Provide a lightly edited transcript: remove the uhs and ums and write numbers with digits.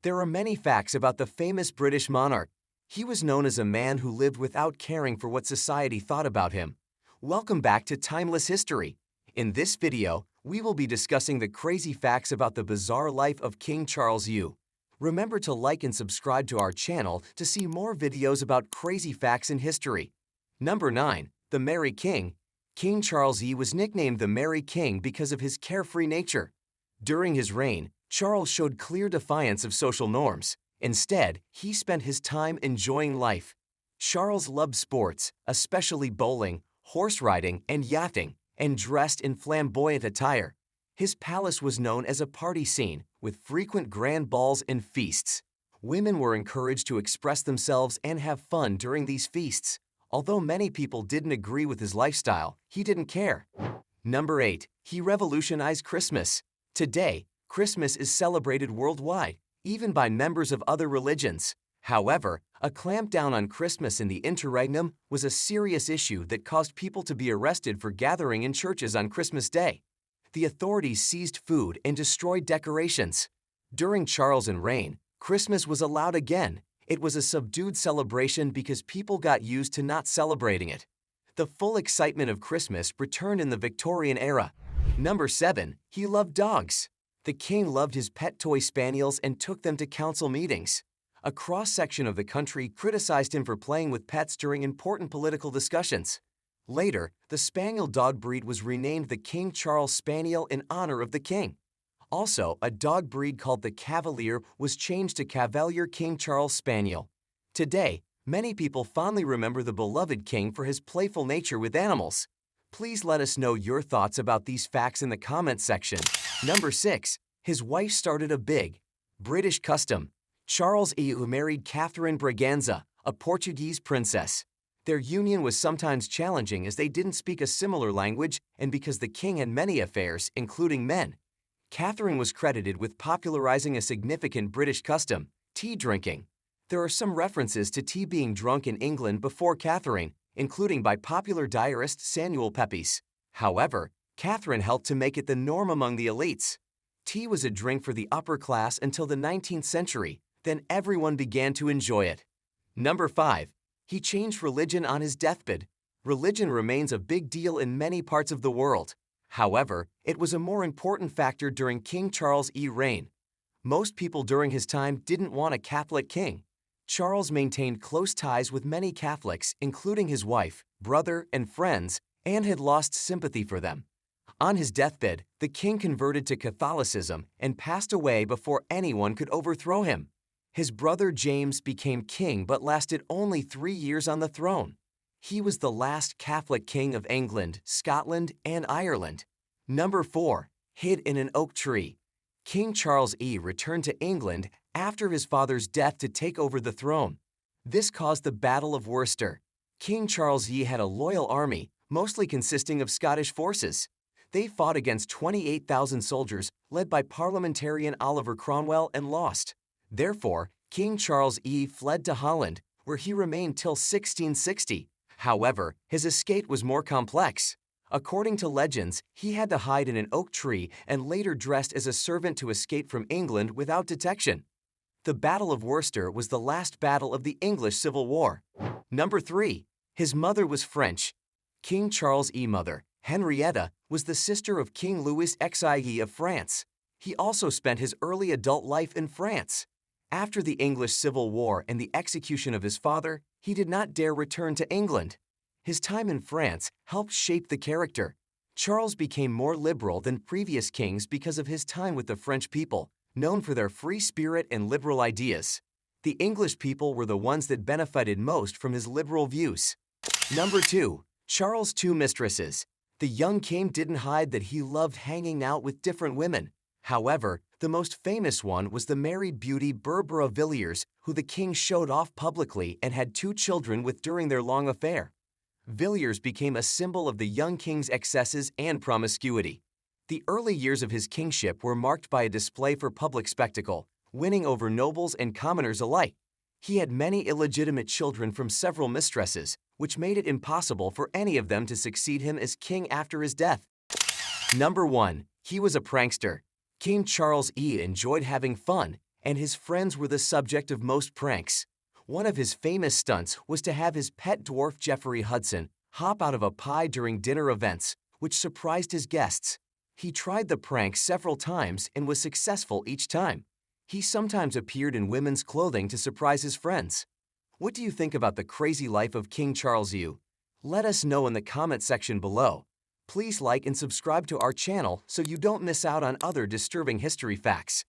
There are many facts about the famous British monarch. He was known as a man who lived without caring for what society thought about him. Welcome back to Timeless History. In this video, we will be discussing the crazy facts about the bizarre life of King Charles U. Remember to like and subscribe to our channel to see more videos about crazy facts in history. Number 9. The Merry King. King Charles E was nicknamed the Merry King because of his carefree nature. During his reign, Charles showed clear defiance of social norms. Instead, he spent his time enjoying life. Charles loved sports, especially bowling, horse riding, and yachting, and dressed in flamboyant attire. His palace was known as a party scene, with frequent grand balls and feasts. Women were encouraged to express themselves and have fun during these feasts. Although many people didn't agree with his lifestyle, he didn't care. Number 8. He revolutionized Christmas. Today, Christmas is celebrated worldwide, even by members of other religions. However, a clampdown on Christmas in the interregnum was a serious issue that caused people to be arrested for gathering in churches on Christmas Day. The authorities seized food and destroyed decorations. During Charles' reign, Christmas was allowed again. It was a subdued celebration because people got used to not celebrating it. The full excitement of Christmas returned in the Victorian era. Number 7. He loved dogs. The king loved his pet toy spaniels and took them to council meetings. A cross-section of the country criticized him for playing with pets during important political discussions. Later, the spaniel dog breed was renamed the King Charles Spaniel in honor of the king. Also, a dog breed called the Cavalier was changed to Cavalier King Charles Spaniel. Today, many people fondly remember the beloved king for his playful nature with animals. Please let us know your thoughts about these facts in the comments section. Number 6. His wife started a big British custom. Charles E married Catherine Braganza, a Portuguese princess. Their union was sometimes challenging as they didn't speak a similar language and because the king had many affairs, including men. Catherine was credited with popularizing a significant British custom, tea drinking. There are some references to tea being drunk in England before Catherine, including by popular diarist Samuel Pepys. However, Catherine helped to make it the norm among the elites. Tea was a drink for the upper class until the 19th century, then everyone began to enjoy it. Number 5. He changed religion on his deathbed. Religion remains a big deal in many parts of the world. However, it was a more important factor during King Charles E's reign. Most people during his time didn't want a Catholic king. Charles maintained close ties with many Catholics, including his wife, brother, and friends, and had lost sympathy for them. On his deathbed, the king converted to Catholicism and passed away before anyone could overthrow him. His brother James became king but lasted only 3 years on the throne. He was the last Catholic king of England, Scotland, and Ireland. Number 4. Hid in an oak tree. King Charles E returned to England after his father's death to take over the throne. This caused the Battle of Worcester. King Charles E had a loyal army, mostly consisting of Scottish forces. They fought against 28,000 soldiers led by parliamentarian Oliver Cromwell and lost. Therefore, King Charles E fled to Holland, where he remained till 1660. However, his escape was more complex. According to legends, he had to hide in an oak tree and later dressed as a servant to escape from England without detection. The Battle of Worcester was the last battle of the English Civil War. Number 3. His mother was French. King Charles E's mother, Henrietta, was the sister of King Louis XIE of France. He also spent his early adult life in France. After the English Civil War and the execution of his father, he did not dare return to England. His time in France helped shape the character. Charles became more liberal than previous kings because of his time with the French people, known for their free spirit and liberal ideas. The English people were the ones that benefited most from his liberal views. Number 2. Charles' 2 mistresses. The young king didn't hide that he loved hanging out with different women. However, the most famous one was the married beauty Barbara Villiers, who the king showed off publicly and had 2 children with during their long affair. Villiers became a symbol of the young king's excesses and promiscuity. The early years of his kingship were marked by a display for public spectacle, winning over nobles and commoners alike. He had many illegitimate children from several mistresses, which made it impossible for any of them to succeed him as king after his death. Number 1. He was a prankster. King Charles E enjoyed having fun, and his friends were the subject of most pranks. One of his famous stunts was to have his pet dwarf Jeffrey Hudson hop out of a pie during dinner events, which surprised his guests. He tried the prank several times and was successful each time. He sometimes appeared in women's clothing to surprise his friends. What do you think about the crazy life of King Charles U? Let us know in the comment section below. Please like and subscribe to our channel so you don't miss out on other disturbing history facts.